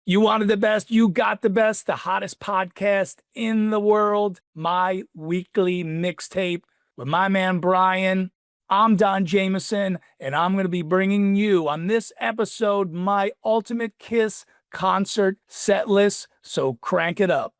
You wanted the best, you got the best, the hottest podcast in the world, my weekly mixtape with my man Brian. I'm Don Jamieson, and I'm going to be bringing you on this episode my Ultimate Kiss concert set list, so crank it up.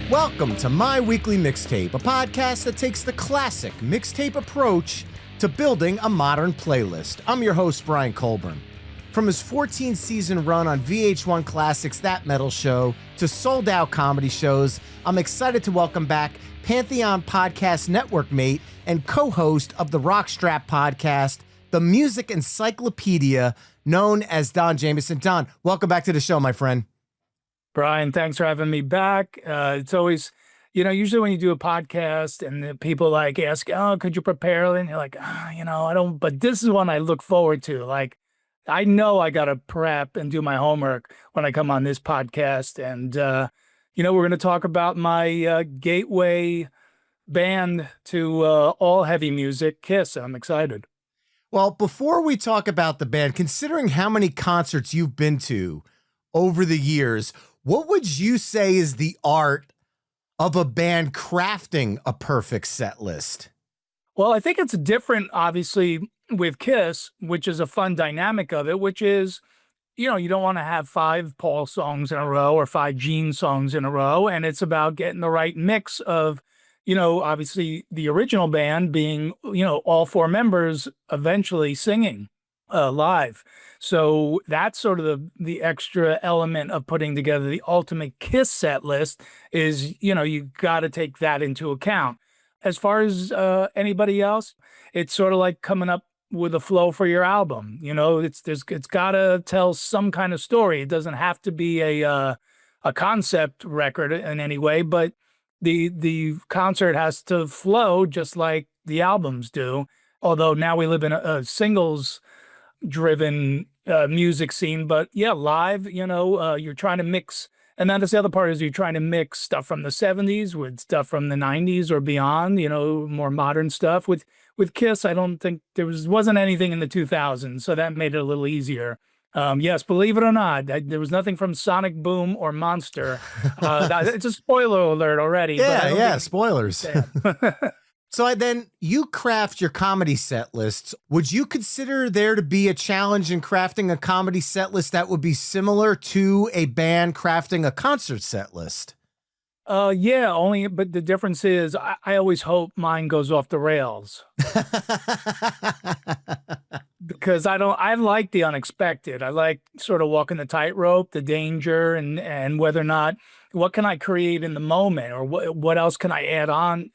Welcome to My Weekly Mixtape, a podcast that takes the classic mixtape approach to building a modern playlist. I'm your host, Brian Colburn. From his 14-season run on VH1 Classic's That Metal Show to sold-out comedy shows, I'm excited to welcome back Pantheon Podcast Network mate and co-host of the Rockstrap podcast, the music encyclopedia known as Don Jamieson. Don, welcome back to the show, my friend. Brian, thanks for having me back. It's always, usually when you do a podcast and the people like ask, oh, could you prepare? And you're like, I don't, but this is one I look forward to. Like, I know I got to prep and do my homework when I come on this podcast. And, we're going to talk about my gateway band to all heavy music, Kiss. I'm excited. Well, before we talk about the band, considering how many concerts you've been to over the years, what would you say is the art of a band crafting a perfect set list? Well, I think it's different, obviously, with Kiss, which is a fun dynamic of it, which is, you don't want to have 5 Paul songs in a row or 5 Gene songs in a row. And it's about getting the right mix of, obviously the original band being, all 4 members eventually singing live. So that's sort of the extra element of putting together the Ultimate Kiss set list is, you got to take that into account. As far as anybody else, it's sort of like coming up with a flow for your album. It's got to tell some kind of story. It doesn't have to be a concept record in any way, but the concert has to flow just like the albums do. Although now we live in a singles driven music scene, but yeah, live, you're trying to mix, and then the other part is you're trying to mix stuff from the 70s with stuff from the 90s or beyond, more modern stuff. With Kiss, I don't think wasn't anything in the 2000s, so that made it a little easier. Yes, believe it or not, there was nothing from Sonic Boom or Monster. It's a spoiler alert already. Yeah, spoilers. So then you craft your comedy set lists. Would you consider there to be a challenge in crafting a comedy set list that would be similar to a band crafting a concert set list? Yeah, but the difference is I always hope mine goes off the rails. Because I like the unexpected. I like sort of walking the tightrope, the danger, and whether or not, what can I create in the moment, or what else can I add on,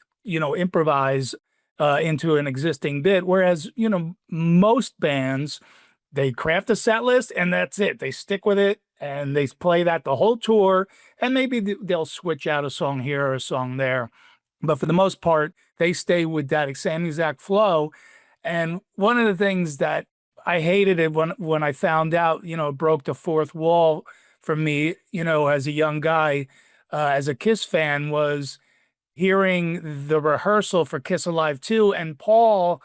improvise into an existing bit. Whereas, most bands, they craft a set list and that's it. They stick with it and they play that the whole tour, and maybe they'll switch out a song here or a song there. But for the most part, they stay with that same exact flow. And one of the things that I hated it when I found out, it broke the fourth wall for me, as a young guy, as a Kiss fan, was hearing the rehearsal for Kiss Alive 2 and Paul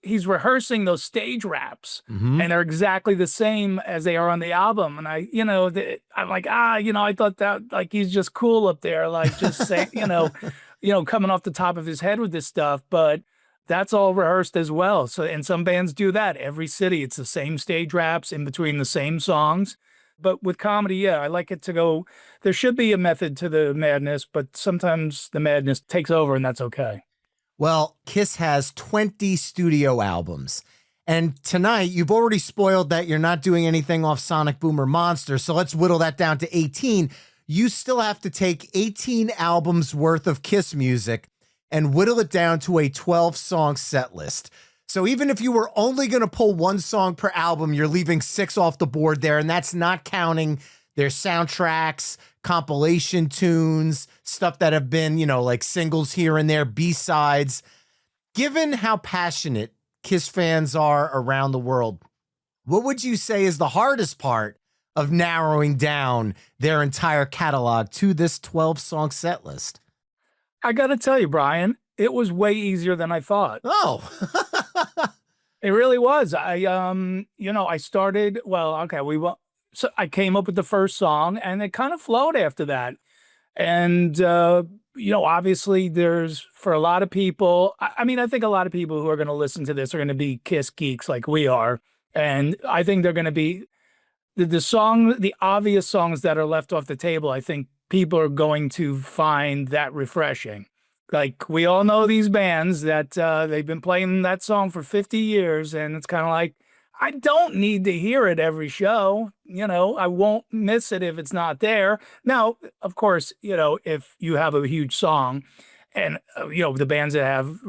he's rehearsing those stage raps, and they're exactly the same as they are on the album. And I'm like, I thought that he's just cool up there, just saying, coming off the top of his head with this stuff, but that's all rehearsed as well. So, and some bands do that. Every city, it's the same stage raps in between the same songs. But with comedy, yeah, I like it to go, there should be a method to the madness, but sometimes the madness takes over, and that's okay. Well, Kiss has 20 studio albums. And tonight, you've already spoiled that you're not doing anything off Sonic Boom or Monster, so let's whittle that down to 18. You still have to take 18 albums worth of Kiss music and whittle it down to a 12-song set list. So even if you were only going to pull 1 song per album, you're leaving 6 off the board there, and that's not counting their soundtracks, compilation tunes, stuff that have been, singles here and there, B-sides. Given how passionate Kiss fans are around the world, what would you say is the hardest part of narrowing down their entire catalog to this 12-song set list? I got to tell you, Brian, it was way easier than I thought. Oh, It really was. I started, well, okay, so I came up with the first song and it kind of flowed after that. And, obviously there's for a lot of people, I mean, I think a lot of people who are going to listen to this are going to be Kiss geeks like we are. And I think they're going to be the obvious songs that are left off the table. I think people are going to find that refreshing. Like we all know these bands that they've been playing that song for 50 years, and it's kind of like, I don't need to hear it every show. I won't miss it if it's not there. Now, of course, if you have a huge song and, the bands that have,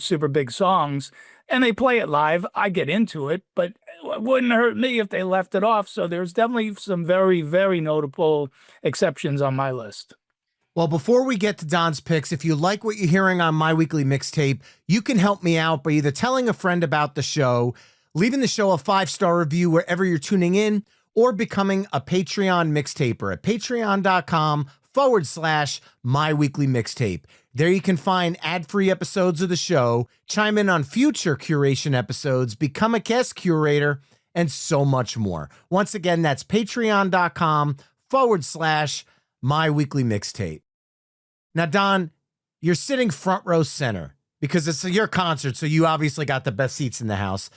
super big songs and they play it live, I get into it, but it wouldn't hurt me if they left it off. So there's definitely some very, very notable exceptions on my list. well, before we get to Don's picks, if you like what you're hearing on My Weekly Mixtape, you can help me out by either telling a friend about the show, leaving the show a 5-star review wherever you're tuning in, or becoming a Patreon mixtaper at patreon.com/My Weekly Mixtape. There you can find ad-free episodes of the show, chime in on future curation episodes, become a guest curator, and so much more. Once again, that's patreon.com/My Weekly Mixtape. Now, Don, you're sitting front row center because it's your concert, so you obviously got the best seats in the house.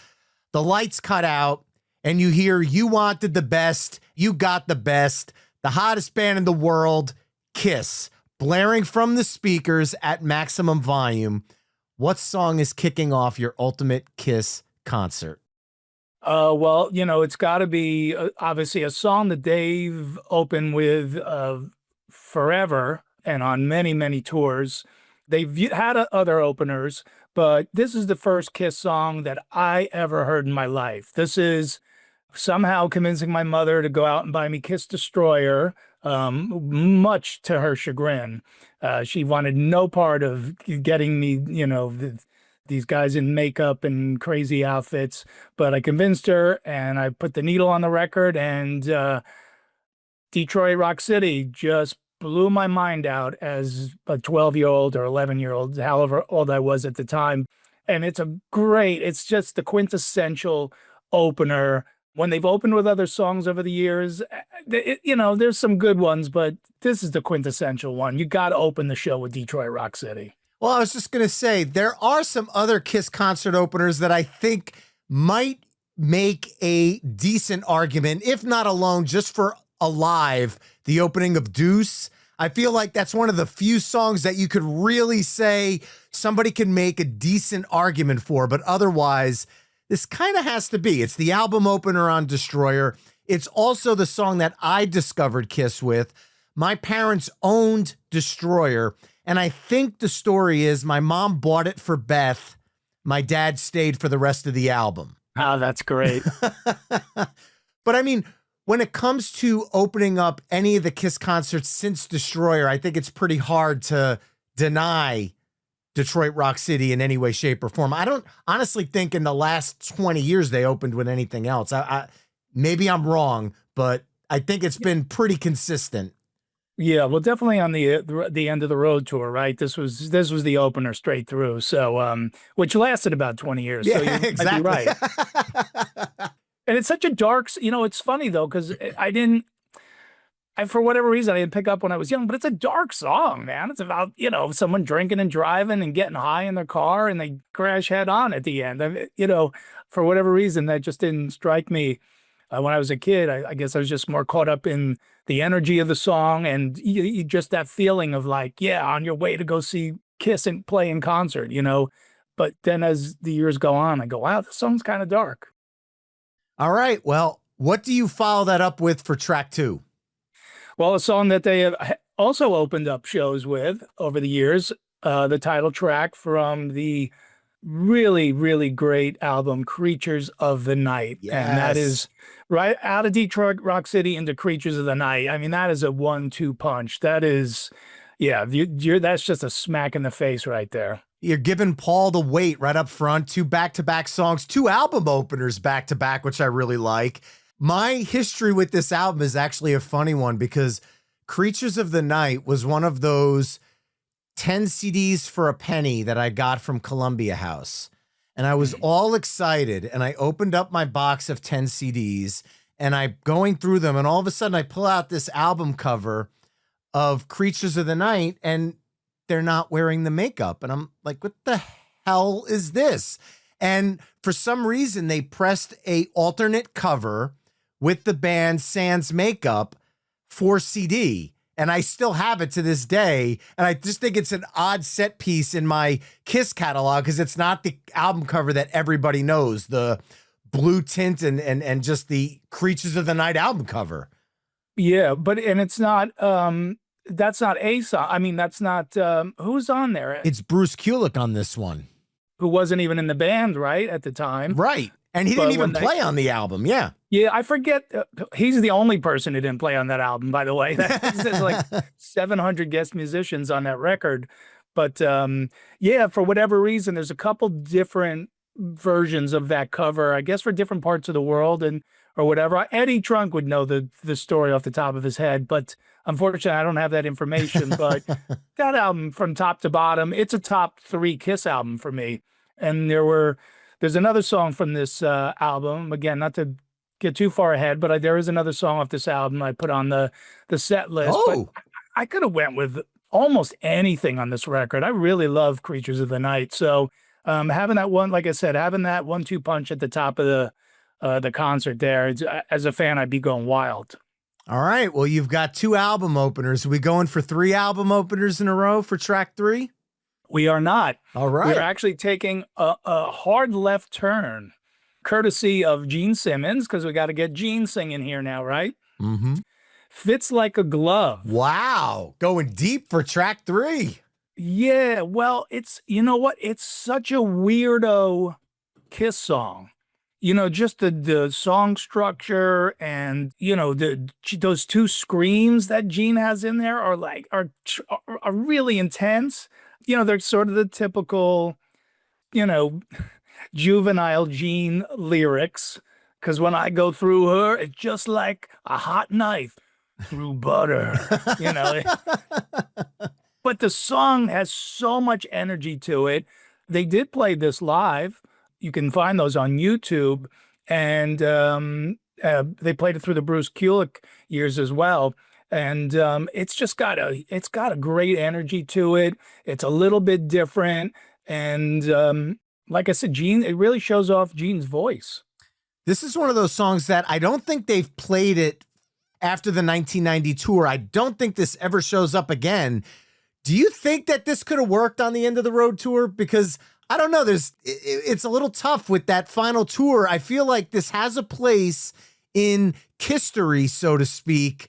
The lights cut out, and you hear "You Wanted the Best, You Got the Best," the hottest band in the world, Kiss, blaring from the speakers at maximum volume. What song is kicking off your ultimate Kiss concert? Well, it's got to be obviously a song that they've opened with forever and on many, many tours. They've had other openers, but this is the first Kiss song that I ever heard in my life. This is somehow convincing my mother to go out and buy me Kiss Destroyer, much to her chagrin. She wanted no part of getting me, these guys in makeup and crazy outfits, but I convinced her and I put the needle on the record, and Detroit Rock City just blew my mind out as a 12-year-old or 11-year-old, however old I was at the time. And it's just the quintessential opener. When they've opened with other songs over the years, there's some good ones, but this is the quintessential one. You got to open the show with Detroit Rock City. Well, I was just going to say, there are some other Kiss concert openers that I think might make a decent argument, if not alone, just for Alive, the opening of Deuce. I feel like that's one of the few songs that you could really say somebody can make a decent argument for, but otherwise, this kind of has to be. It's the album opener on Destroyer. It's also the song that I discovered Kiss with. My parents owned Destroyer, and I think the story is my mom bought it for Beth. My dad stayed for the rest of the album. Oh, that's great. But I mean, when it comes to opening up any of the Kiss concerts since Destroyer, I think it's pretty hard to deny Detroit Rock City in any way, shape, or form. I don't honestly think in the last 20 years they opened with anything else. Maybe I'm wrong, but I think it's been pretty consistent. Yeah, well, definitely on the end of the road tour, right? This was the opener straight through. So, which lasted about 20 years. Yeah, so you exactly. might be right. And it's such a dark, it's funny though, because for whatever reason, I didn't pick up when I was young, but it's a dark song, man. It's about, someone drinking and driving and getting high in their car and they crash head on at the end. For whatever reason, that just didn't strike me. When I was a kid, I guess I was just more caught up in the energy of the song and just that feeling of like, yeah, on your way to go see Kiss and play in concert, But then as the years go on, I go, wow, this song's kind of dark. All right. Well, what do you follow that up with for track 2? Well, a song that they have also opened up shows with over the years, the title track from the really, really great album, Creatures of the Night. Yes. And that is right out of Detroit Rock City into Creatures of the Night. I mean, that is a 1-2 punch. That is, yeah, that's just a smack in the face right there. You're giving Paul the weight right up front, 2 back-to-back songs, 2 album openers back-to-back, which I really like. My history with this album is actually a funny one because Creatures of the Night was one of those 10 CDs for a penny that I got from Columbia House. And I was all excited. And I opened up my box of 10 CDs and I'm going through them. And all of a sudden I pull out this album cover of Creatures of the Night and they're not wearing the makeup. And I'm like, what the hell is this? And for some reason they pressed a alternate cover with the band sans makeup for CD. And I still have it to this day. And I just think it's an odd set piece in my Kiss catalog because it's not the album cover that everybody knows, the blue tint and just the Creatures of the Night album cover. Yeah, and it's not, that's not a song. I mean, that's not, who's on there? It's Bruce Kulick on this one. Who wasn't even in the band, right, at the time. Right. And he didn't even play on the album. Yeah. Yeah, I forget. He's the only person who didn't play on that album, by the way. There's like 700 guest musicians on that record. But yeah, for whatever reason, there's a couple different versions of that cover, I guess for different parts of the world or whatever. Eddie Trunk would know the story off the top of his head, but unfortunately, I don't have that information. But that album from top to bottom, it's a top 3 Kiss album for me. And there's another song from this album, again, not to get too far ahead, but there is another song off this album I put on the set list. Oh. But I could have went with almost anything on this record. I really love Creatures of the Night. So having that one, like I said, having that 1-2 punch at the top of the concert there, as a fan, I'd be going wild. All right. Well, you've got 2 album openers. Are we going for 3 album openers in a row for track 3? We are not. All right. We're actually taking a hard left turn, courtesy of Gene Simmons, because we got to get Gene singing here now, right? Mm-hmm. Fits Like a Glove. Wow. Going deep for track 3. Yeah. Well, you know what? It's such a weirdo Kiss song. You know, just the song structure and, you know, those 2 screams that Gene has in there are really intense. You know, they're sort of the typical, you know, juvenile Gene lyrics. Because when I go through her, it's just like a hot knife through butter, you know. But the song has so much energy to it. They did play this live. You can find those on YouTube. And they played it through the Bruce Kulick years as well. And it's just got a great energy to it. It's a little bit different. And like I said, Gene, it really shows off Gene's voice. This is one of those songs that I don't think they've played it after the 1990 tour. I don't think this ever shows up again. Do you think that this could have worked on the End of the Road tour? Because I don't know, it's a little tough with that final tour. I feel like this has a place in history, so to speak.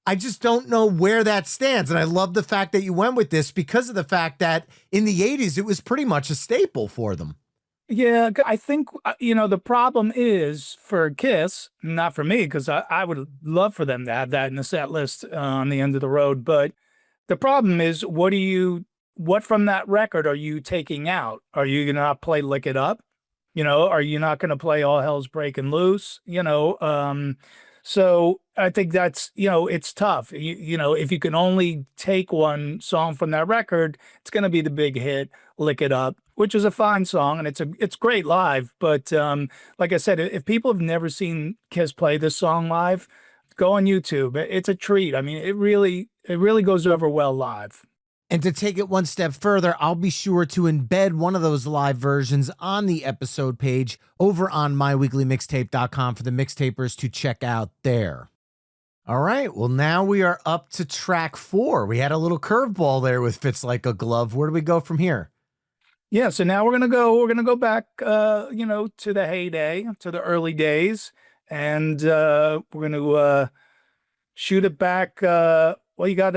I just don't know where that stands. And I love the fact that you went with this because of the fact that in the 80s, it was pretty much a staple for them. Yeah, I think, you know, the problem is for Kiss, not for me, because I would love for them to have that in the set list on the End of the Road. But the problem is, what from that record are you taking out? Are you going to not play Lick It Up? You know, are you not going to play All Hell's Breaking Loose? You know, so I think that's, you know, it's tough. You know, if you can only take one song from that record, it's going to be the big hit, Lick It Up, which is a fine song and it's great live. But like I said, if people have never seen Kiss play this song live, go on YouTube. It's a treat. I mean, it really goes over well live. And to take it one step further, I'll be sure to embed one of those live versions on the episode page over on myweeklymixtape.com for the mixtapers to check out there. All right, well, now we are up to track 4. We had a little curveball there with Fits Like a Glove. Where do we go from here? Yeah, so now we're gonna go back, you know, to the heyday, to the early days, and we're gonna shoot it back. Well, you got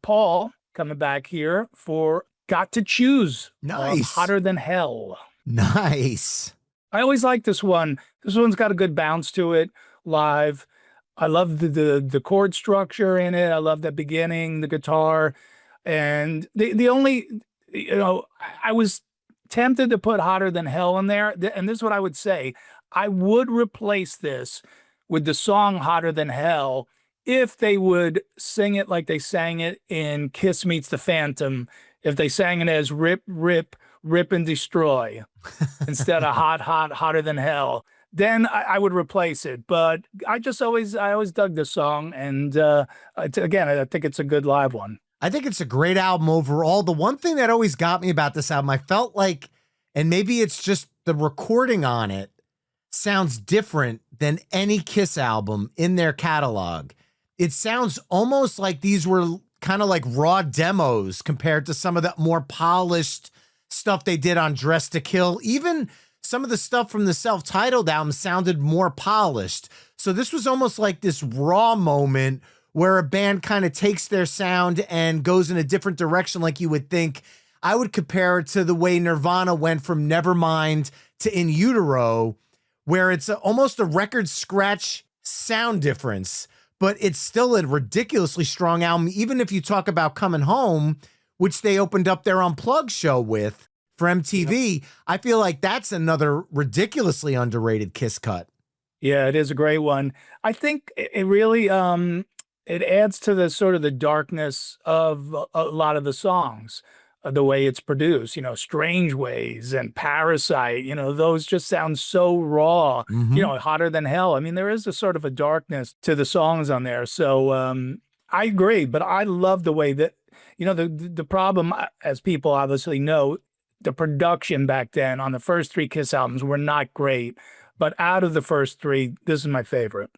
Paul coming back here for Got to Choose. Nice. Hotter Than Hell. Nice. I always like this one. This one's got a good bounce to it live. I love the chord structure in it. I love the beginning, the guitar. And the only, you know, I was tempted to put Hotter Than Hell in there. And this is what I would say. I would replace this with the song Hotter Than Hell if they would sing it like they sang it in Kiss Meets the Phantom if they sang it as rip, rip, rip and destroy instead of hot, hot, hotter than hell, then I would replace it. But I always dug this song. And again, I think it's a good live one. I think it's a great album overall. The one thing that always got me about this album, I felt like, and maybe it's just the recording on it, sounds different than any Kiss album in their catalog. It sounds almost like these were kind of like raw demos compared to some of the more polished stuff they did on Dress to Kill. Even some of the stuff from the self-titled album sounded more polished. So this was almost like this raw moment where a band kind of takes their sound and goes in a different direction, like you would think. I would compare it to the way Nirvana went from Nevermind to In Utero, where it's almost a record scratch sound difference, but it's still a ridiculously strong album. Even if you talk about Coming Home, which they opened up their Unplugged show with for MTV, yep. I feel like that's another ridiculously underrated Kiss cut. Yeah, it is a great one. I think it really, it adds to the sort of the darkness of a lot of the songs, the way it's produced, Strange Ways and Parasite, those just sound so raw, hotter than hell. I mean, there is a sort of a darkness to the songs on there. So I agree, but I love the way that, the problem, as people obviously know, the production back then on the first 3 Kiss albums were not great, but out of the first 3, this is my favorite.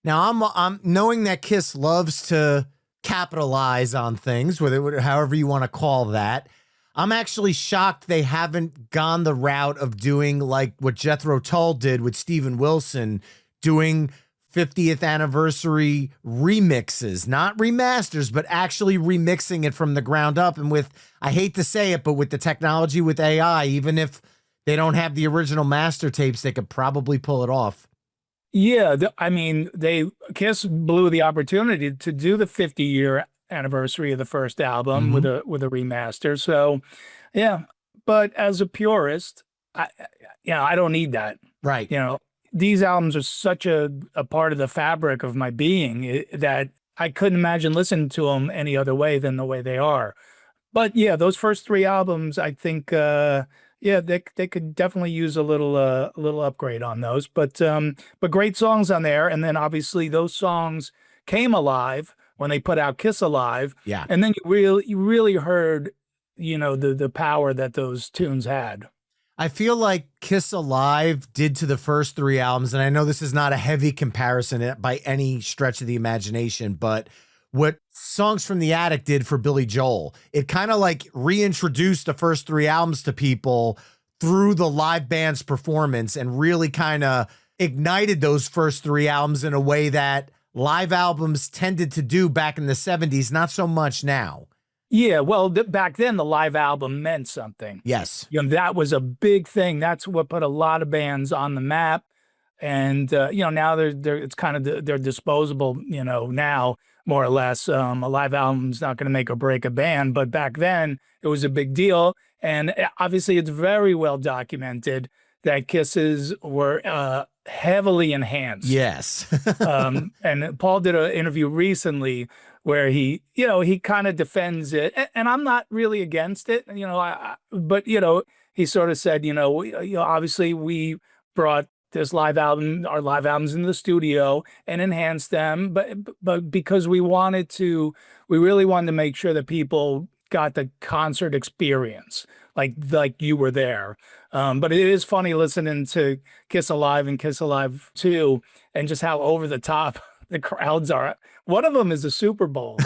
Now, I'm knowing that Kiss loves to capitalize on things, however you want to call that. I'm actually shocked they haven't gone the route of doing like what Jethro Tull did with Steven Wilson, doing 50th anniversary remixes, not remasters, but actually remixing it from the ground up. And with, I hate to say it, but with the technology with AI, even if they don't have the original master tapes, they could probably pull it off. Yeah, Kiss blew the opportunity to do the 50-year anniversary of the first album with a remaster. So, yeah, but as a purist, I don't need that. Right. These albums are such a part of the fabric of my being that I couldn't imagine listening to them any other way than the way they are. But yeah, those first 3 albums, I think, they could definitely use a little upgrade on those. But great songs on there. And then obviously those songs came alive when they put out Kiss Alive. Yeah. And then you really heard, the power that those tunes had. I feel like Kiss Alive did to the first 3 albums, and I know this is not a heavy comparison by any stretch of the imagination, but what Songs from the Attic did for Billy Joel, it kind of like reintroduced the first 3 albums to people through the live band's performance and really kind of ignited those first 3 albums in a way that live albums tended to do back in the 70s, not so much now. Yeah, well, back then the live album meant something. Yes. That was a big thing. That's what put a lot of bands on the map. And, now it's kind of, they're disposable, now more or less. A live album's not going to make or break a band, but back then it was a big deal. And obviously it's very well documented that Kisses were heavily enhanced. Yes. And Paul did an interview recently where he kind of defends it, and I'm not really against it, but he sort of said, obviously we brought this live album, our live albums in the studio and enhanced them, but because we really wanted to make sure that people got the concert experience, like you were there. But it is funny listening to Kiss Alive and Kiss Alive 2 and just how over the top the crowds are. One of them is a Super Bowl,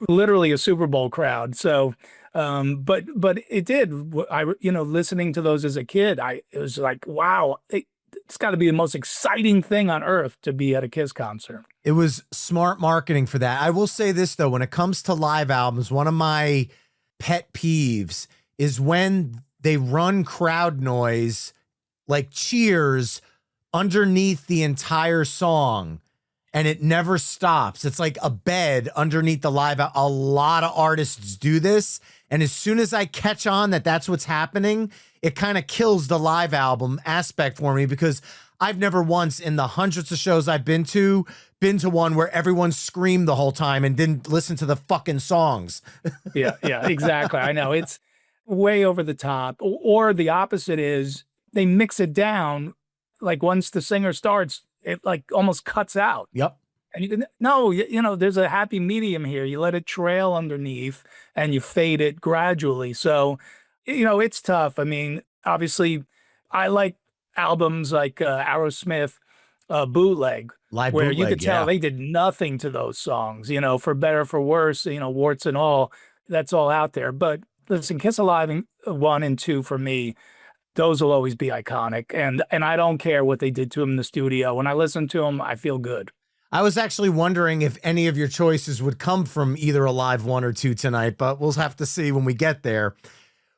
literally a Super Bowl crowd. So, but it did. Listening to those as a kid, it was like, wow, it's got to be the most exciting thing on earth to be at a Kiss concert. It was smart marketing for that. I will say this though, when it comes to live albums, one of my pet peeves is when they run crowd noise like cheers underneath the entire song and it never stops. It's like a bed underneath the live. A lot of artists do this. And as soon as I catch on that that's what's happening, it kind of kills the live album aspect for me, because I've never once in the hundreds of shows I've been to one where everyone screamed the whole time and didn't listen to the fucking songs. Yeah, yeah, exactly. I know it's way over the top. Or the opposite is they mix it down. Like once the singer starts, it like almost cuts out. Yep. And you can, no, you know, there's a happy medium here. You let it trail underneath and you fade it gradually. So, you know, it's tough. I mean, obviously, I like albums like Aerosmith, Bootleg, Live where you bootleg, could tell yeah. they did nothing to those songs, you know, for better, for worse, you know, warts and all. That's all out there. But listen, Kiss Alive 1 and 2 for me, those will always be iconic. And I don't care what they did to them in the studio. When I listen to them, I feel good. I was actually wondering if any of your choices would come from either Alive 1 or 2 tonight, but we'll have to see when we get there.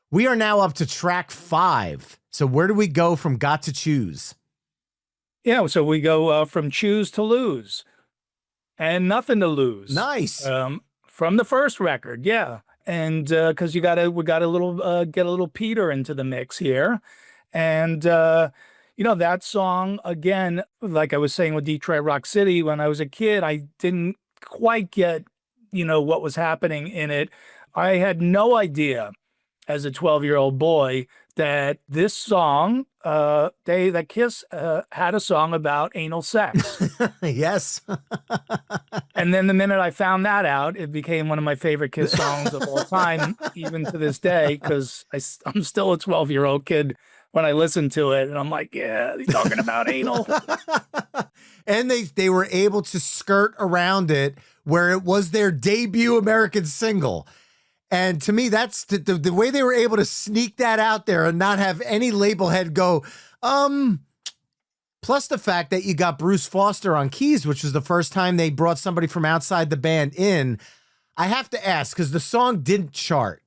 We are now up to track 5. So where do we go from Got to Choose? Yeah, so we go from Choose to Lose and Nothing to Lose. Nice. From the first record, yeah. And because we got a little get a little Peter into the mix here. And you know, that song, again, like I was saying with Detroit Rock City, when I was a kid, I didn't quite get, you know, what was happening in it. I had no idea as a 12-year-old boy that this song, that Kiss had a song about anal sex. Yes. And then the minute I found that out, it became one of my favorite Kiss songs of all time, even to this day, because I'm still a 12-year-old kid when I listen to it, and I'm like, yeah, he's talking about anal. And they were able to skirt around it where it was their debut American single. And to me, that's the way they were able to sneak that out there and not have any label head go, plus the fact that you got Bruce Foster on keys, which was the first time they brought somebody from outside the band in. I have to ask, because the song didn't chart.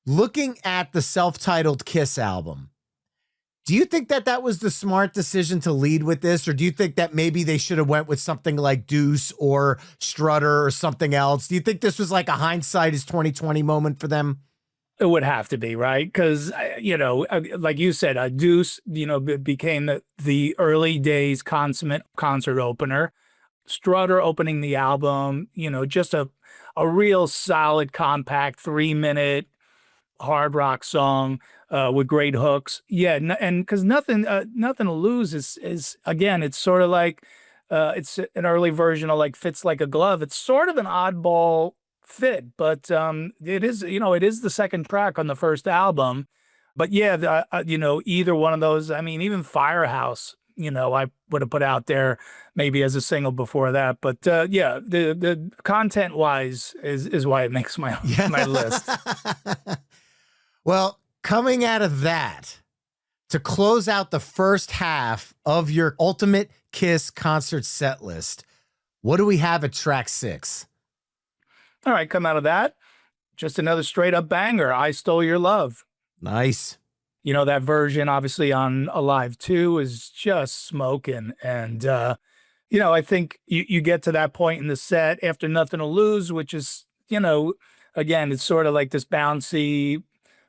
Looking at the self-titled Kiss album, do you think that was the smart decision to lead with this? Or do you think that maybe they should have went with something like Deuce or Strutter or something else? Do you think this was like a hindsight is 2020 moment for them? It would have to be, right? Because, you know, like you said, Deuce, you know, became the early days consummate concert opener. Strutter opening the album, you know, just a real solid, compact 3-minute hard rock song with great hooks. Yeah, and because nothing to lose is again, it's sort of like it's an early version of like Fits Like a Glove. It's sort of an oddball fit, but it is, you know, it is the second track on the first album. But yeah, you know, either one of those. I mean, even Firehouse, you know, I would have put out there maybe as a single before that. But yeah, the content wise is why it makes my my list. Well, coming out of that, to close out the first half of your Ultimate Kiss concert set list, what do we have at track 6? All right, come out of that. Just another straight up banger. I Stole Your Love. Nice. You know, that version obviously on Alive 2 is just smoking. And, you know, I think you get to that point in the set after Nothing to Lose, which is, you know, again, it's sort of like this bouncy,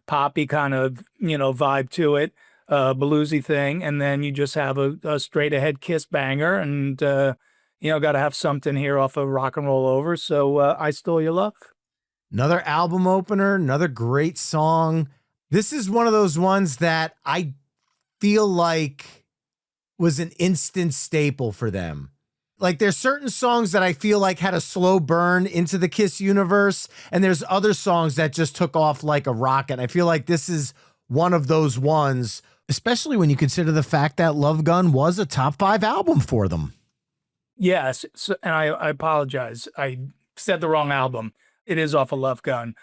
poppy kind of, you know, vibe to it, bluesy thing. And then you just have a straight ahead Kiss banger. And, you know, got to have something here off of Rock and Roll Over. So I Stole Your Love. Another album opener, another great song. This is one of those ones that I feel like was an instant staple for them. Like there's certain songs that I feel like had a slow burn into the Kiss universe, and there's other songs that just took off like a rocket. I feel like this is one of those ones, especially when you consider the fact that Love Gun was a top 5 album for them. Yes, so, and I apologize. I said the wrong album. It is off of Love Gun.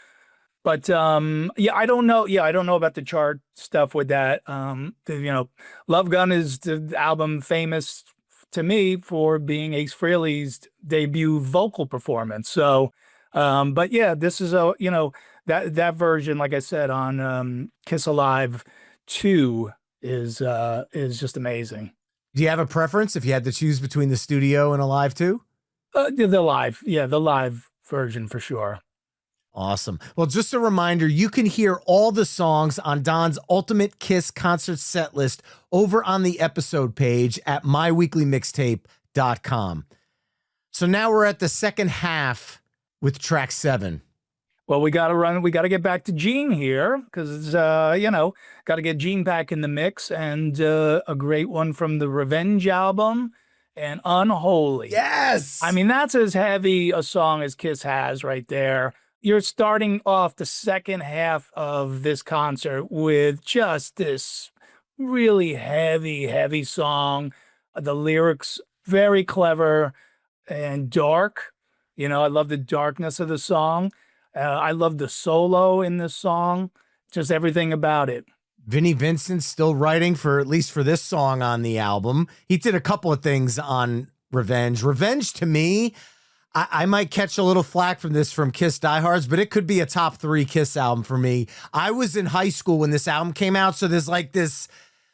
But yeah, I don't know. Yeah, I don't know about the chart stuff with that. You know, Love Gun is the album famous to me for being Ace Frehley's debut vocal performance. So, but yeah, this is a, you know, that version, like I said, on Kiss Alive 2 is just amazing. Do you have a preference if you had to choose between the studio and Alive 2? The live, yeah, the live version for sure. Awesome. Well, just a reminder, you can hear all the songs on Don's Ultimate Kiss concert set list over on the episode page at myweeklymixtape.com. So now we're at the second half with track 7. Well, we got to get back to Gene here because, got to get Gene back in the mix, and a great one from the Revenge album and Unholy. Yes. I mean, that's as heavy a song as Kiss has right there. You're starting off the second half of this concert with just this really heavy, heavy song. The lyrics, very clever and dark. I love the darkness of the song. I love the solo in this song. Just everything about it. Vinnie Vincent's still writing at least for this song on the album. He did a couple of things on Revenge. Revenge, to me, I might catch a little flack from Kiss diehards, but it could be a top 3 Kiss album for me. I was in high school when this album came out, so there's like this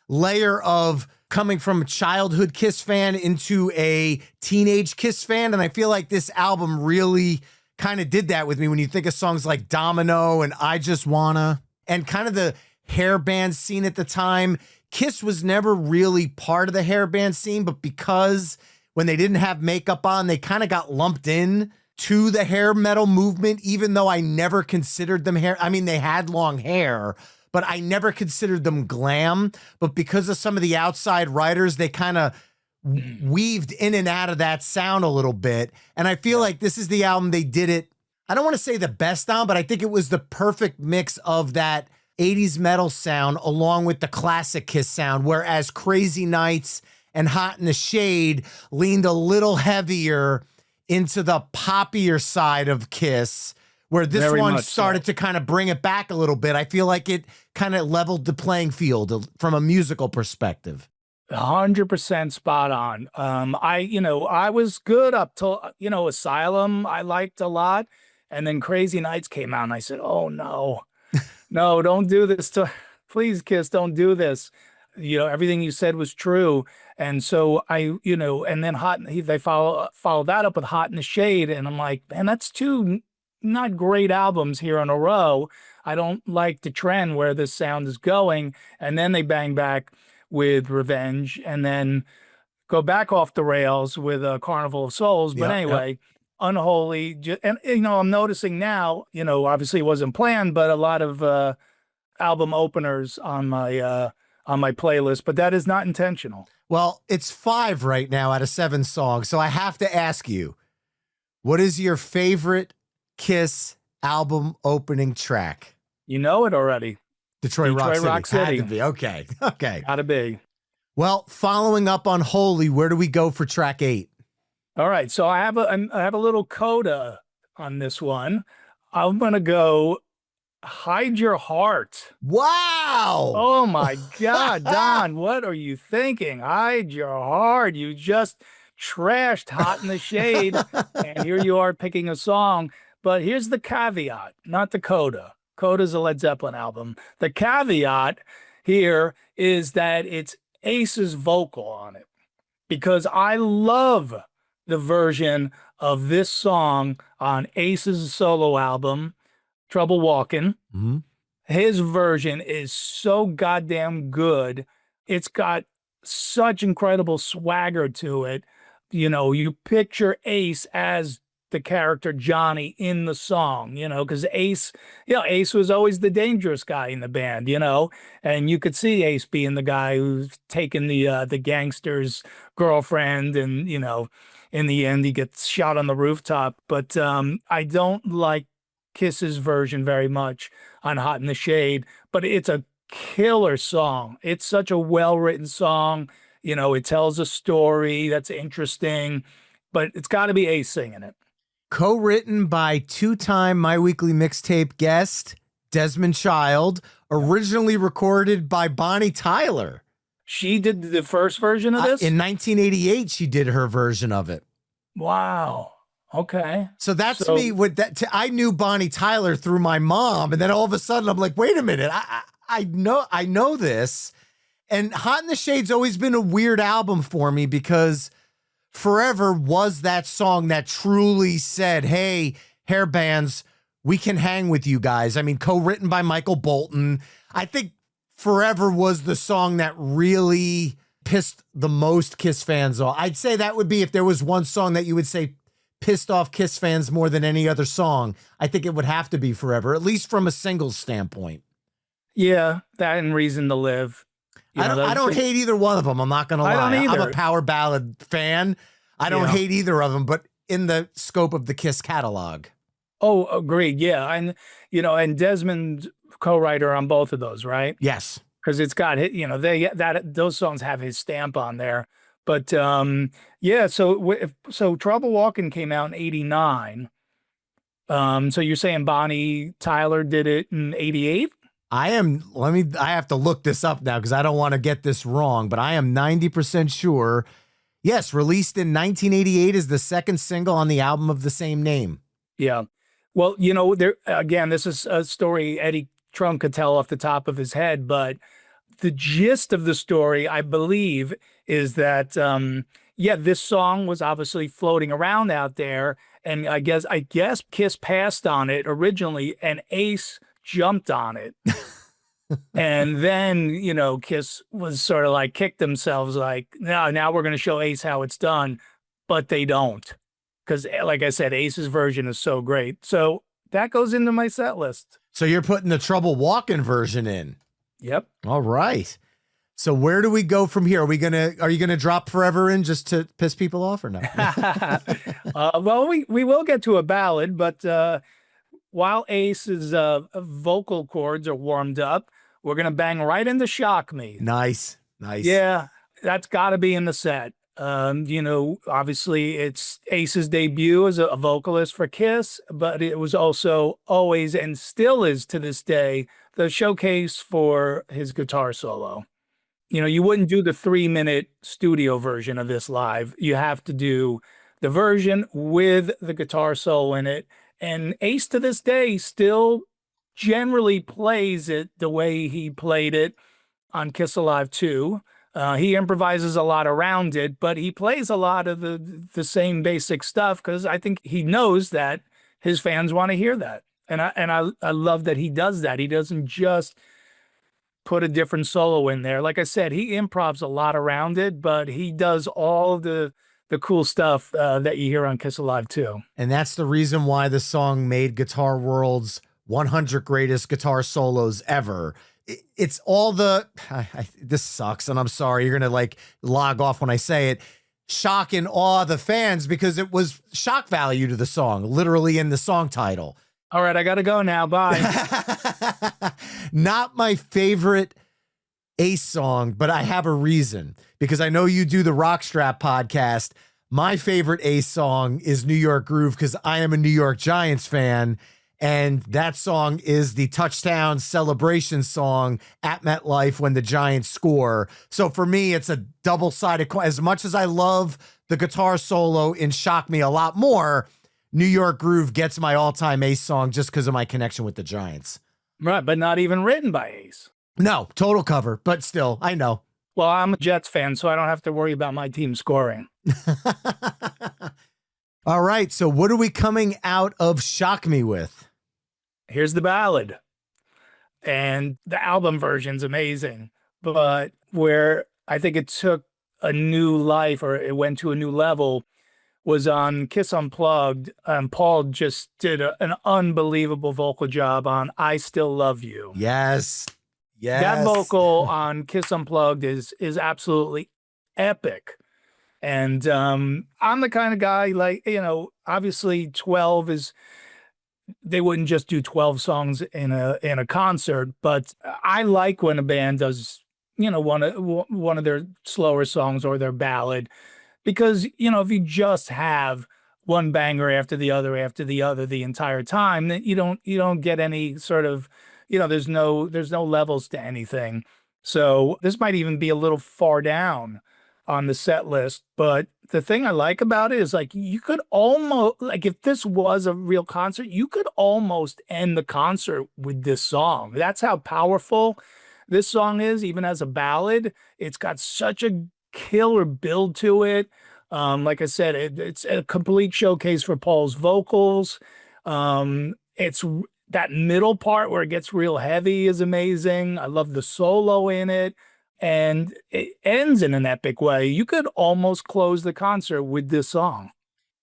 layer of coming from a childhood Kiss fan into a teenage Kiss fan, and I feel like this album really kind of did that with me when you think of songs like Domino and I Just Wanna, and kind of the hair band scene at the time. Kiss was never really part of the hair band scene, but because when they didn't have makeup on, they kind of got lumped in to the hair metal movement, even though I never considered them hair. I mean, they had long hair, but I never considered them glam. But because of some of the outside writers, they kind of weaved in and out of that sound a little bit. And I feel like this is the album they did it, I don't want to say the best on, but I think it was the perfect mix of that 80s metal sound along with the classic Kiss sound, whereas Crazy Nights and Hot in the Shade leaned a little heavier into the poppier side of Kiss, where this Very one much started to kind of bring it back a little bit. I feel like it kind of leveled the playing field from a musical perspective. 100% spot on. I was good up till, Asylum I liked a lot. And then Crazy Nights came out and I said, oh no, no, don't do this please, Kiss, don't do this. Everything you said was true. And so and then they follow that up with Hot in the Shade. And I'm like, man, that's 2 not great albums here in a row. I don't like the trend where this sound is going. And then they bang back with Revenge and then go back off the rails with Carnival of Souls. But anyway, Unholy. And, I'm noticing now, obviously it wasn't planned, but a lot of album openers on my playlist, but that is not intentional. Well, it's 5 right now out of 7 songs. So I have to ask you, what is your favorite Kiss album opening track? You know it already. Detroit Rock City. City. Had to be. Okay. Gotta be. Well, following up on Holy, where do we go for track 8? All right. So I have a little coda on this one. I'm going to go Hide Your Heart. Wow. Oh my God, Don, what are you thinking? Hide Your Heart. You just trashed Hot in the Shade. And here you are picking a song. But here's the caveat, not the coda. Coda's a Led Zeppelin album. The caveat here is that it's Ace's vocal on it, because I love the version of this song on Ace's solo album, Trouble Walking. Mm-hmm. His version is so goddamn good. It's got such incredible swagger to it. You picture Ace as the character Johnny in the song, because Ace was always the dangerous guy in the band, and you could see Ace being the guy who's taking the gangster's girlfriend, and, in the end he gets shot on the rooftop. But I don't like Kiss's version very much on Hot in the Shade, but it's a killer song. It's such a well-written song. It tells a story that's interesting, but it's got to be Ace singing it. Co-written by 2-time My Weekly Mixtape guest Desmond Child, originally recorded by Bonnie Tyler. She did the first version of this? In 1988, she did her version of it. Wow. Okay. So that's me with that. I knew Bonnie Tyler through my mom, and then all of a sudden I'm like, wait a minute, I know this. And Hot in the Shade's always been a weird album for me because Forever was that song that truly said, hey, hair bands, We Can Hang With You Guys. I mean, co-written by Michael Bolton. I think Forever was the song that really pissed the most Kiss fans off. I'd say that would be, if there was one song that you would say pissed off Kiss fans more than any other song, I think it would have to be Forever, at least from a singles standpoint. Yeah, that and Reason to Live. I don't hate either one of them. I'm not going to lie. I don't either. I'm a power ballad fan. I don't hate either of them, but in the scope of the Kiss catalog. Oh, agreed. Yeah. And, and Desmond's co-writer on both of those, right? Yes. Because it's got, those songs have his stamp on there. But, yeah, so Trouble Walking came out in 89. So you're saying Bonnie Tyler did it in 88? I have to look this up now because I don't want to get this wrong, but I am 90% sure. Yes, released in 1988 is the second single on the album of the same name. Yeah. Well, this is a story Eddie Trunk could tell off the top of his head, but the gist of the story, I believe, is that, this song was obviously floating around out there. And I guess Kiss passed on it originally, and Ace jumped on it. And then, Kiss was sort of like kicked themselves like, no, now we're going to show Ace how it's done. But they don't. Because like I said, Ace's version is so great. So that goes into my set list. So you're putting the Trouble Walking version in. Yep. All right. So where do we go from here? Are you gonna drop Forever in just to piss people off or no? Well, we will get to a ballad, but while Ace's vocal cords are warmed up, we're gonna bang right into Shock Me. Nice. Yeah, that's got to be in the set. Obviously it's Ace's debut as a vocalist for Kiss, but it was also always and still is to this day the showcase for his guitar solo. You wouldn't do the 3-minute studio version of this live. You have to do the version with the guitar solo in it. And Ace to this day still generally plays it the way he played it on Kiss Alive 2. He improvises a lot around it, but he plays a lot of the same basic stuff because I think he knows that his fans want to hear that. And I love that he does that. He doesn't just put a different solo in there. Like I said, he improvs a lot around it, but he does all the cool stuff that you hear on Kiss Alive 2. And that's the reason why the song made Guitar World's 100 greatest guitar solos ever. It's all this sucks, and I'm sorry, you're going to log off when I say it, shock and awe the fans because it was shock value to the song, literally in the song title. All right, I got to go now. Bye. Not my favorite Ace song, but I have a reason because I know you do the Rockstrap podcast. My favorite Ace song is New York Groove because I am a New York Giants fan. And that song is the touchdown celebration song at MetLife when the Giants score. So for me, it's a double-sided coin. As much as I love the guitar solo in Shock Me a lot more, New York Groove gets my all-time Ace song just because of my connection with the Giants. Right, but not even written by Ace. No, total cover, but still, I know. Well, I'm a Jets fan, so I don't have to worry about my team scoring. All right, so what are we coming out of Shock Me with? Here's the ballad. And the album version's amazing. But where I think it took a new life or it went to a new level was on Kiss Unplugged. Paul just did an unbelievable vocal job on I Still Love You. Yes. That vocal on Kiss Unplugged is absolutely epic. And I'm the kind of guy obviously 12 is... They wouldn't just do 12 songs in a concert, but I like when a band does, one of their slower songs or their ballad, because, if you just have one banger after the other the entire time, then you don't get any sort of, there's no levels to anything. So this might even be a little far down on the set list, but the thing I like about it is you could almost if this was a real concert, you could almost end the concert with this song. That's how powerful this song is, even as a ballad. It's got such a killer build to it. Like I said, it's a complete showcase for Paul's vocals. it's that middle part where it gets real heavy is amazing. I love the solo in it. And it ends in an epic way. You could almost close the concert with this song.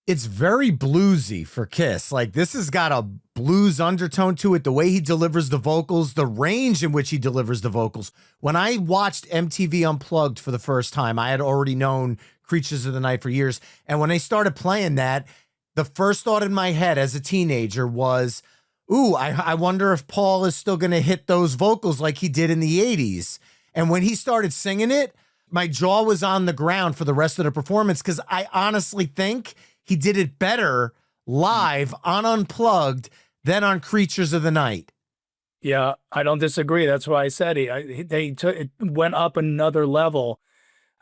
It's very bluesy for Kiss. Like, this has got a blues undertone to it, the way he delivers the vocals, the range in which he delivers the vocals. When I watched MTV Unplugged for the first time, I had already known Creatures of the Night for years. And when they started playing that, the first thought in my head as a teenager was, ooh, I wonder if Paul is still going to hit those vocals like he did in the 80s. And when he started singing it, my jaw was on the ground for the rest of the performance, because I honestly think he did it better live on Unplugged than on Creatures of the Night. Yeah, I don't disagree. That's why I said it went up another level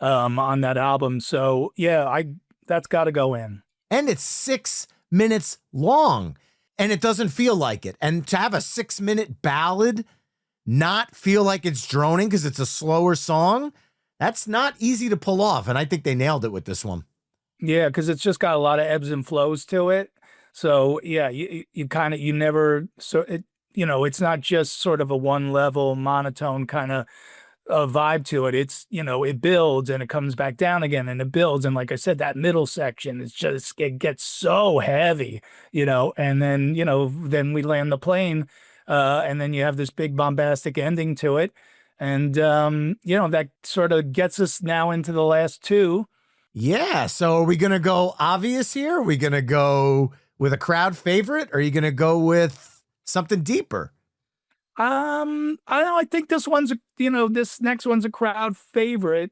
on that album. So yeah, that's got to go in. And it's 6 minutes long, and it doesn't feel like it. And to have a 6-minute ballad not feel like it's droning because it's a slower song, that's not easy to pull off. And I think they nailed it with this one. Yeah, because it's just got a lot of ebbs and flows to it. So yeah, you never, it's not just sort of a one level monotone kind of vibe to it. It's, it builds and it comes back down again and it builds. And like I said, that middle section, it gets so heavy, and then, then we land the plane and then you have this big bombastic ending to it. And, that sort of gets us now into the last two. Yeah. So are we going to go obvious here? Are we going to go with a crowd favorite? Or are you going to go with something deeper? I don't know. I think this this next one's a crowd favorite,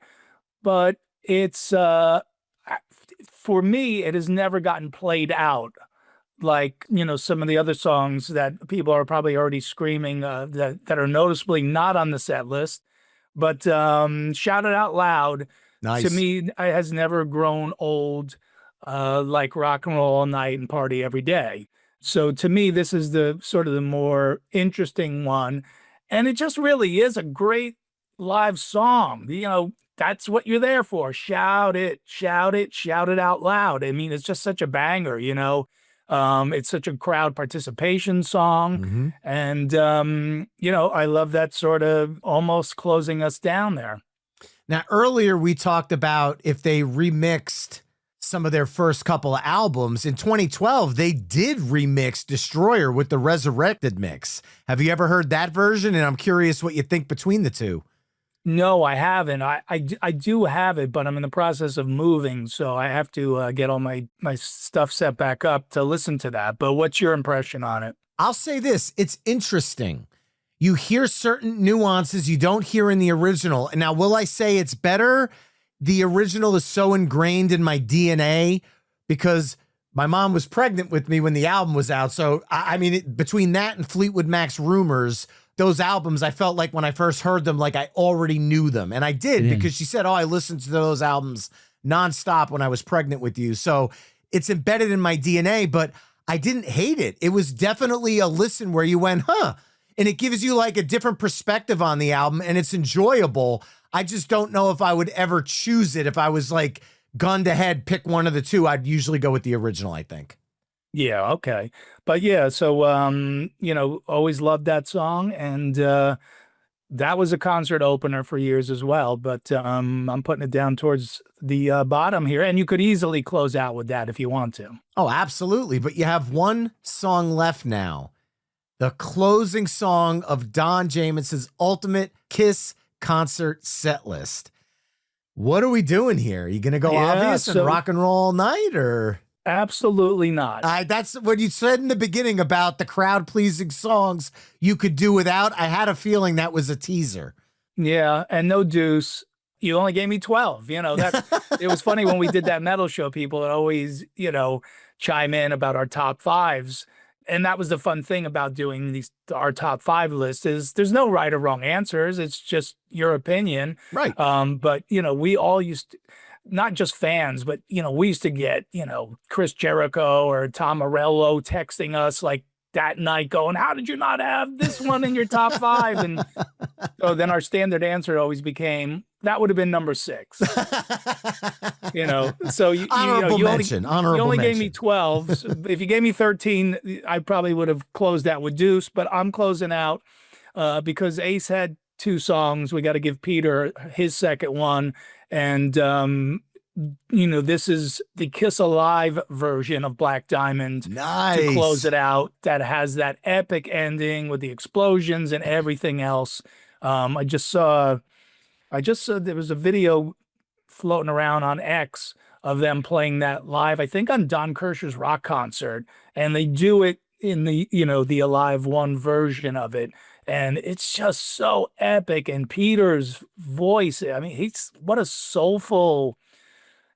but it's, for me, it has never gotten played out. Like, some of the other songs that people are probably already screaming, that are noticeably not on the set list, but, Shout It Out Loud. Nice. To me, it has never grown old, like Rock and Roll All Night and Party Every Day. So to me, this is the sort of the more interesting one. And it just really is a great live song. That's what you're there for. Shout it, shout it, shout it out loud. I mean, it's just such a banger, it's such a crowd participation song. Mm-hmm. And, I love that sort of almost closing us down there. Now, earlier we talked about if they remixed some of their first couple of albums. In 2012, they did remix Destroyer with the Resurrected mix. Have you ever heard that version? And I'm curious what you think between the two. No, I haven't. I do have it, but I'm in the process of moving, so I have to get all my stuff set back up to listen to that. But what's your impression on it? I'll say this. It's interesting. You hear certain nuances you don't hear in the original. And now, will I say it's better? The original is so ingrained in my DNA because my mom was pregnant with me when the album was out. So, I mean, between that and Fleetwood Mac's Rumors, those albums, I felt like when I first heard them, like I already knew them. And I did because she said, I listened to those albums nonstop when I was pregnant with you. So it's embedded in my DNA, but I didn't hate it. It was definitely a listen where you went, huh? And it gives you like a different perspective on the album and it's enjoyable. I just don't know if I would ever choose it. If I was like gun to head, pick one of the two, I'd usually go with the original, I think. Yeah, okay. But yeah, so, always loved that song. And that was a concert opener for years as well. But I'm putting it down towards the bottom here. And you could easily close out with that if you want to. Oh, absolutely. But you have one song left now. The closing song of Don Jamieson's ultimate Kiss concert set list. What are we doing here? Are you going to go obvious and rock and roll all night, or? Absolutely not. That's what you said in the beginning about the crowd pleasing songs you could do without. I had a feeling that was a teaser. Yeah. And no Deuce. You only gave me 12. It was funny when we did that metal show, people would always, chime in about our top fives. And that was the fun thing about doing our top 5 list is there's no right or wrong answers. It's just your opinion. Right. But, we all used to, not just fans, but, we used to get, Chris Jericho or Tom Morello texting us like that night going, how did you not have this one in your top 5? And So then our standard answer always became, that would have been number 6. So Honorable mention. You only gave me 12. So if you gave me 13, I probably would have closed out with Deuce, but I'm closing out because Ace had 2 songs. We got to give Peter his second one. And, this is the Kiss Alive version of Black Diamond Nice. to close it out, that has that epic ending with the explosions and everything else. I just saw there was a video floating around on X of them playing that live, I think on Don Kirshner's rock concert, and they do it in the Alive 1 version of it. And it's just so epic. And Peter's voice, I mean, what a soulful,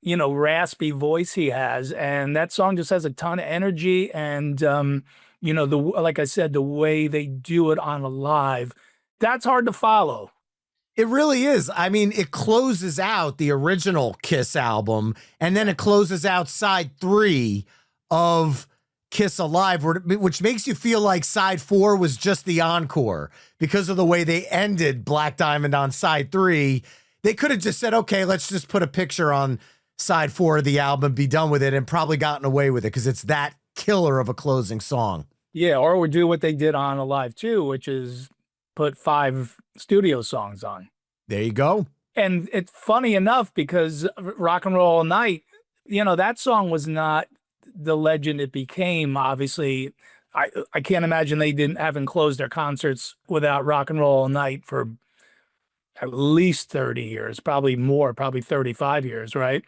raspy voice he has. And that song just has a ton of energy. And, like I said, the way they do it on Alive, that's hard to follow. It really is. I mean, it closes out the original Kiss album, and then it closes out side 3 of Kiss Alive, which makes you feel like side 4 was just the encore because of the way they ended Black Diamond on side 3. They could have just said, okay, let's just put a picture on side 4 of the album, be done with it, and probably gotten away with it because it's that killer of a closing song. Yeah, or we do what they did on Alive 2, which is put 5 studio songs on. There you go. And it's funny enough because Rock and Roll All Night, that song was not the legend it became. Obviously, I can't imagine they haven't closed their concerts without Rock and Roll All Night for at least 30 years, probably more, probably 35 years, right?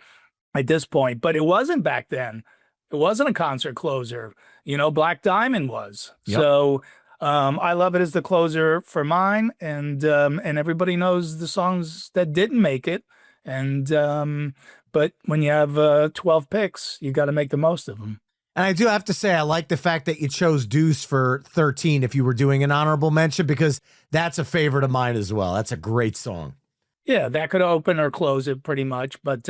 At this point. But it wasn't back then. It wasn't a concert closer. Black Diamond was. Yep. So I love it as the closer for mine, and everybody knows the songs that didn't make it. And but when you have 12 picks, you got to make the most of them. And I do have to say, I like the fact that you chose Deuce for 13 if you were doing an honorable mention, because that's a favorite of mine as well. That's a great song. Yeah, that could open or close it pretty much. But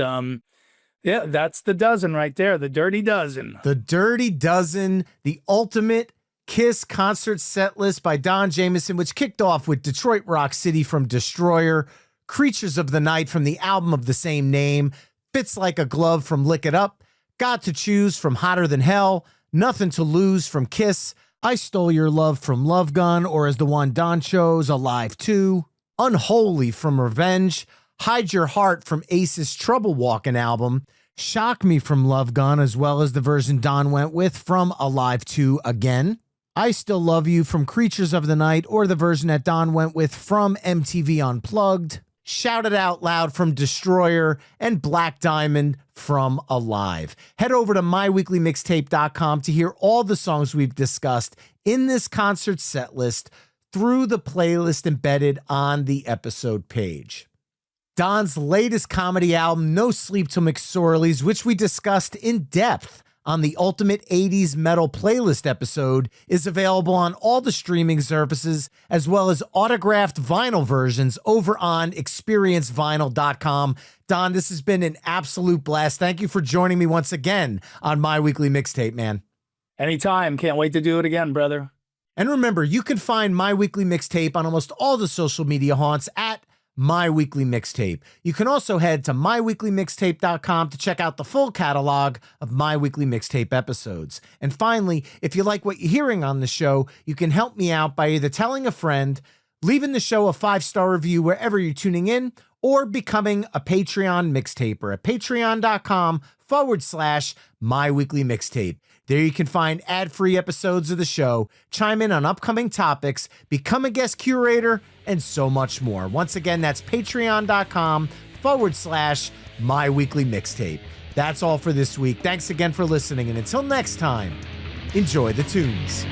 yeah, that's the dozen right there, the Dirty Dozen. The Dirty Dozen, the ultimate Kiss concert set list by Don Jamieson, which kicked off with Detroit Rock City from Destroyer, Creatures of the Night from the album of the same name, Fits Like a Glove from Lick It Up, Got to Choose from Hotter Than Hell, Nothing to Lose from Kiss, I Stole Your Love from Love Gun, or as the one Don chose, Alive 2, Unholy from Revenge, Hide Your Heart from Ace's Trouble Walkin' album, Shock Me from Love Gun, as well as the version Don went with from Alive 2 again, I Still Love You from Creatures of the Night, or the version that Don went with from MTV Unplugged, Shout It Out Loud from Destroyer, and Black Diamond from Alive. Head over to myweeklymixtape.com to hear all the songs we've discussed in this concert set list through the playlist embedded on the episode page. Don's latest comedy album, No Sleep Till McSorley's, which we discussed in depth on the Ultimate 80s Metal Playlist episode, is available on all the streaming services, as well as autographed vinyl versions over on experiencevinyl.com. Don, this has been an absolute blast. Thank you for joining me once again on My Weekly Mixtape, man. Anytime. Can't wait to do it again, brother. And remember, you can find My Weekly Mixtape on almost all the social media haunts at My Weekly Mixtape. You can also head to myweeklymixtape.com to check out the full catalog of My Weekly Mixtape episodes. And finally, if you like what you're hearing on the show, you can help me out by either telling a friend, leaving the show a 5-star review wherever you're tuning in, or becoming a Patreon mixtaper at patreon.com/My Weekly Mixtape. There you can find ad-free episodes of the show, chime in on upcoming topics, become a guest curator, and so much more. Once again, that's patreon.com/My Weekly Mixtape. That's all for this week. Thanks again for listening, and until next time, enjoy the tunes.